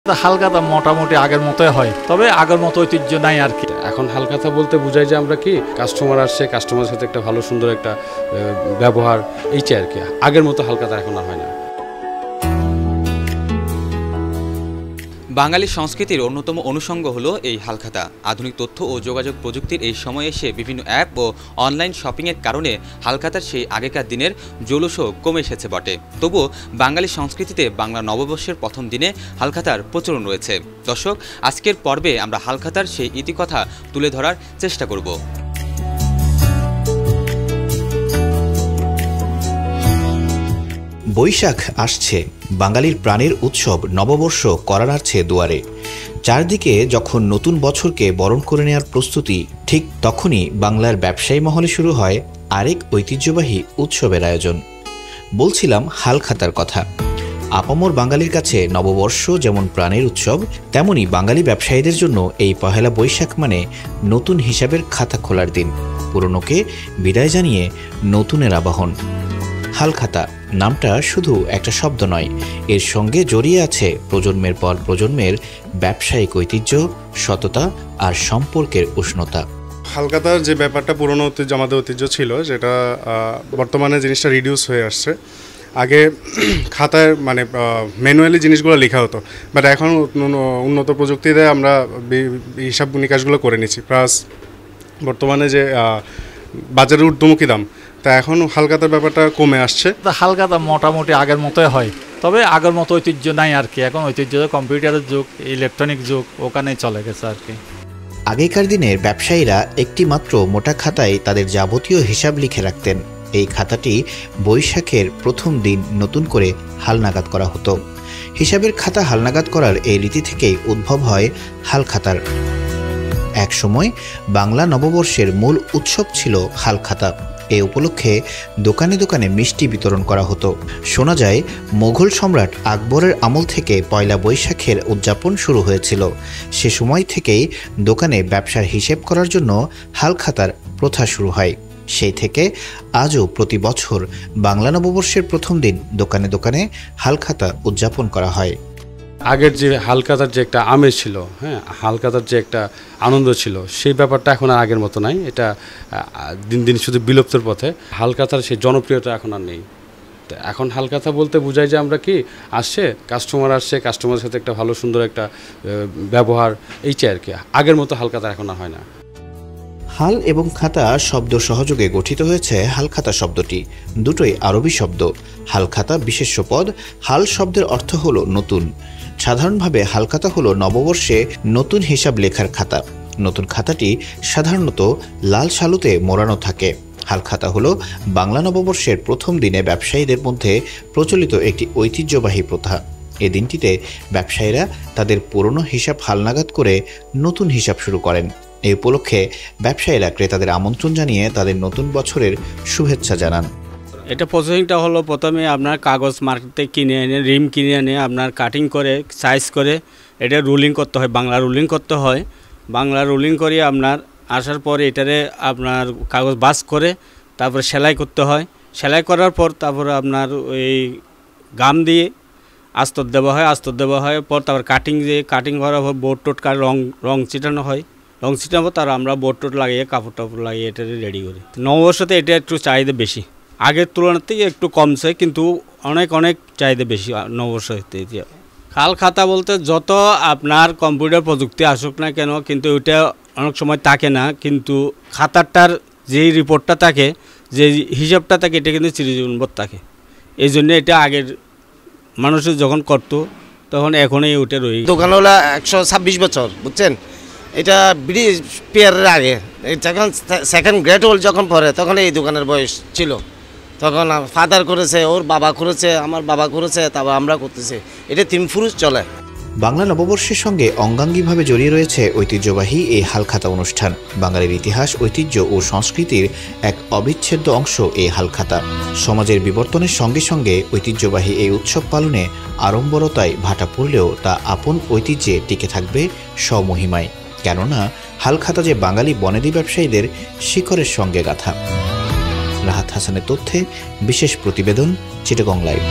হালখাতা মোটামুটি আগের মতোই হয়, তবে আগের মতো ঐতিহ্য নাই আর কি। এখন হালখাতা বলতে বোঝায় যে আমরা কি কাস্টমার আসছে, কাস্টমারের সাথে একটা ভালো সুন্দর একটা ব্যবহার, এইটাই আর কি। আগের মতো হালখাতা এখন আর হয় না। বাঙালি সংস্কৃতির অন্যতম অনুষঙ্গ হলো এই হালখাতা। আধুনিক তথ্য ও যোগাযোগ প্রযুক্তির এই সময়ে এসে বিভিন্ন অ্যাপ ও অনলাইন শপিংয়ের কারণে হালখাতার সেই আগেকার দিনের জৌলুসও কমে এসেছে বটে। তবুও বাঙালি সংস্কৃতিতে বাংলা নববর্ষের প্রথম দিনে হালখাতার প্রচলন রয়েছে। দর্শক, আজকের পর্বে আমরা হালখাতার সেই ইতিকথা তুলে ধরার চেষ্টা করব। বৈশাখ আসছে, বাঙালির প্রাণের উৎসব নববর্ষ করা নাড়ছে দুয়ারে। চারদিকে যখন নতুন বছরকে বরণ করে নেওয়ার প্রস্তুতি, ঠিক তখনই বাংলার ব্যবসায়ী মহলে শুরু হয় আরেক ঐতিহ্যবাহী উৎসবের আয়োজন। বলছিলাম হালখাতার কথা। আপামর বাঙালির কাছে নববর্ষ যেমন প্রাণের উৎসব, তেমনি বাঙালি ব্যবসায়ীদের জন্য এই পহেলা বৈশাখ মানে নতুন হিসাবের খাতা খোলার দিন। পুরনোকে বিদায় জানিয়ে নতুনের আবাহন। হালখাতা নামটা শুধু একটা শব্দ নয়, এর সঙ্গে জড়িয়ে আছে প্রজন্মের পর প্রজন্মের ব্যবসায়িক ঐতিহ্য, সততা আর সম্পর্কের উষ্ণতা। হালখাতার যে ব্যাপারটা পুরনো ঐতিহ্য, আমাদের ঐতিহ্য ছিল, যেটা বর্তমানে জিনিসটা রিডিউস হয়ে আসছে। আগে খাতায় মানে ম্যানুয়ালি জিনিসগুলো লেখা হতো, বাট এখন উন্নত প্রযুক্তিতে আমরা হিসাব নিকাশগুলো করে নিচ্ছি। প্লাস বর্তমানে যে বাজারের ঊর্ধ্বমুখী দাম, তা এখন হালখাতার ব্যাপারটা কমে আসছে। হালখাতা মোটামুটি আগের মতোই হয়, তবে আগের মতো ঐতিহ্য নাই আর কি। এখন ঐতিহ্য কম্পিউটারের যুগ, ইলেকট্রনিক যুগ, ওখানেই চলে গেছে আর কি। আগেকার দিনের ব্যবসায়ীরা একটি মাত্র মোটা খাতায় তাদের যাবতীয় হিসাব লিখে রাখতেন। এই খাতাটি বৈশাখের প্রথম দিন নতুন করে হালনাগাদ করা হতো। হিসাবের খাতা হালনাগাদ করার এই রীতি থেকেই উদ্ভব হয় হালখাতার। এক সময় বাংলা নববর্ষের মূল উৎসব ছিল হালখাতা। এই উপলক্ষে দোকানে দোকানে মিষ্টি বিতরণ করা হতো। শোনা যায় মোগল সম্রাট আকবরের আমল থেকে পয়লা বৈশাখের উদযাপন শুরু হয়েছিল। সে সময় থেকেই দোকানে ব্যবসার হিসেব করার জন্য হালখাতার প্রথা শুরু হয়। সেই থেকে আজও প্রতি বছর বাংলা নববর্ষের প্রথম দিন দোকানে দোকানে হালখাতা উদযাপন করা হয়। আগের যে হালখাতার যে একটা আমেজ ছিল, হালখাতার যে একটা আনন্দ ছিল, সেই ব্যাপারটা এখন আর আগের মতো নাই। এটা দিন দিন শুধু বিলুপ্তর পথে। হালখাতার সেই জনপ্রিয়তা এখন আর নেই। তো এখন হালখাতা বলতে বোঝায় যে আমরা কি আসছে, কাস্টমার আসছে, কাস্টমারের সাথে একটা ভালো সুন্দর একটা ব্যবহার, এইটাই আর কি। আগের মতো হালখাতা এখন আর হয় না। হাল এবং খাতা শব্দ সহযোগে গঠিত হয়েছে হালখাতা শব্দটি। দুটোই আরবি শব্দ। হালখাতা বিশেষ্য পদ। হাল শব্দের অর্থ হলো নতুন। সাধারণভাবে হালখাতা হলো নববর্ষে নতুন হিসাব লেখার খাতা। নতুন খাতাটি সাধারণত লাল শালুতে মোড়ানো থাকে। হালখাতা হলো বাংলা নববর্ষের প্রথম দিনে ব্যবসায়ীদের মধ্যে প্রচলিত একটি ঐতিহ্যবাহী প্রথা। এ দিনটিতে ব্যবসায়ীরা তাদের পুরনো হিসাব হালনাগাদ করে নতুন হিসাব শুরু করেন। এই উপলক্ষে ব্যবসায়ীরা ক্রেতাদের আমন্ত্রণ জানিয়ে তাদের নতুন বছরের শুভেচ্ছা জানান। এটা প্রসেসিংটা হলো, প্রথমে আপনার কাগজ মার্কেটে কিনে এনে, রিম কিনে এনে আপনার কাটিং করে সাইজ করে এটা রুলিং করতে হয়, বাংলা রুলিং করতে হয়। বাংলা রুলিং করে আপনার আসার পরে এটারে আপনার কাগজ বাস করে তারপরে সেলাই করতে হয়। সেলাই করার পর তারপরে আপনার ওই গাম দিয়ে আস্তর দেওয়া হয়। আস্তর দেওয়া হয় পর তারপর কাটিং দিয়ে, কাটিং করার পর বোর্ড টোট রং ছিটানো হয়। রং ছিটানো তার আমরা বোর্ড টোট লাগিয়ে কাপড় টাপড় লাগিয়ে এটা রেডি করি। নববর্ষতে এটা একটু চাহিদা বেশি, আগের তুলনার থেকে একটু কমছে, কিন্তু অনেক চাহিদা বেশি নববর্ষতে। হালখাতা বলতে যত আপনার কম্পিউটার প্রযুক্তি আসুক না কেন, কিন্তু ওইটা অনেক সময় থাকে না। কিন্তু খাতাটার যেই রিপোর্টটা থাকে, যে হিসাবটা থাকে, এটা কিন্তু চিরজীবনভর থাকে। এই জন্য এটা আগের মানুষের যখন করতো তখন এখনই ওটা রয়ে। দোকান হলো 126 বছর, বুঝছেন। এটা ব্রিটিশ পিয়ারের আগে, যখন সেকেন্ড গ্রেড ওল্ড যখন পড়ে তখন এই দোকানের বয়স ছিল। তখন ফাদার করেছে, ওর বাবা করেছে, আমার বাবা করেছে, তারপর আমরা করতেছি। এটা 3 পুরুষ চলে। বাংলা নববর্ষের সঙ্গে অঙ্গাঙ্গিভাবে জড়িয়ে রয়েছে ঐতিহ্যবাহী এই হালখাতা অনুষ্ঠান। বাঙালির ইতিহাস, ঐতিহ্য ও সংস্কৃতির এক অবিচ্ছেদ্য অংশ এই হালখাতা। সমাজের বিবর্তনের সঙ্গে সঙ্গে ঐতিহ্যবাহী এই উৎসব পালনে আড়ম্বরতায় ভাটা পড়লেও তা আপন ঐতিহ্যে টিকে থাকবে স্বমহিমায়। কেননা হালখাতা যে বাঙালি বনেদি ব্যবসায়ীদের শিকড়ের সঙ্গে গাঁথা। রাহাত হাসানের তথ্যে বিশেষ প্রতিবেদন, চিটাগং লাইভ।